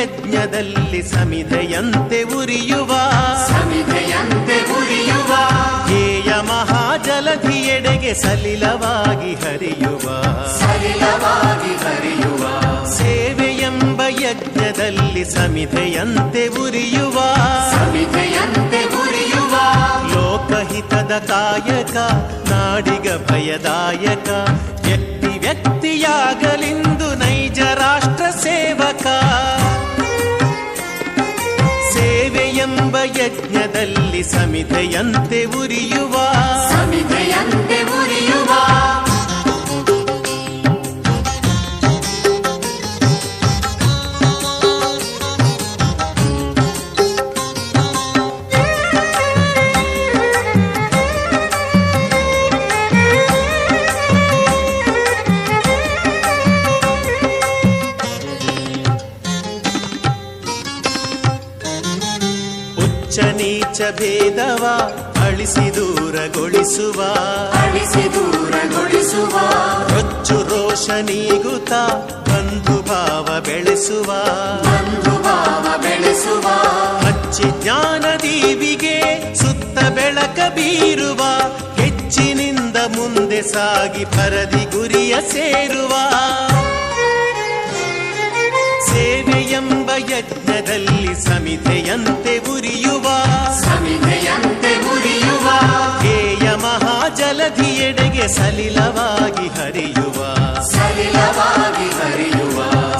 ಯಜ್ಞದಲ್ಲಿ ಸಮಿಧೆಯಂತೆ ಉರಿಯುವ ಧ್ಯೇಯ ಮಹಾಜಲಧಿಯೆಡೆಗೆ ಸಲಿಲವಾಗಿ ಹರಿಯುವ ಸೇವೆಯೆಂಬ ಯಜ್ಞದಲ್ಲಿ ಸಮಿಧೆಯಂತೆ ಉರಿಯುವ ಲೋಕಹಿತದ ಕಾಯಕ ನಾಡಿಗ ಭಯದಾಯಕ ವ್ಯಕ್ತಿಯಾಗಲಿಂದು ನೈಜ ರಾಷ್ಟ್ರ ಸೇವಕ ಸೇವೆಯೆಂಬ ಯಜ್ಞದಲ್ಲಿ ಸಮಿಧೆಯಂತೆ ಉರಿಯುವ ನೀಚ ಭೇದವ ಅಳಿಸಿ ದೂರಗೊಳಿಸುವ ರೊಚ್ಚು ರೋಷ ನೀಗುತ್ತ ಬಂಧು ಭಾವ ಬೆಳೆಸುವ ಹಚ್ಚಿ ಜ್ಞಾನ ದೀವಿಗೆ ಸುತ್ತ ಬೆಳಕ ಬೀರುವ ಹೆಚ್ಚಿನಿಂದ ಮುಂದೆ ಸಾಗಿ ಪರದಿ ಗುರಿಯ ಸೇರುವ ಸೇವೆಯೆಂಬ ಯಜ್ಞದಲ್ಲಿ ಸಮಿಧೆಯಂತೆ ಉರಿಯುವ ಧ್ಯೇಯ ಮಹಾಜಲಧಿಯೆಡೆಗೆ ಸಲಿಲವಾಗಿ ಹರಿಯುವ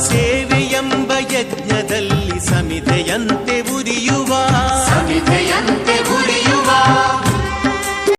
ಸೇವೆಯೆಂಬ ಯಜ್ಞದಲ್ಲಿ ಸಮಿಧೆಯಂತೆ ಉರಿಯುವ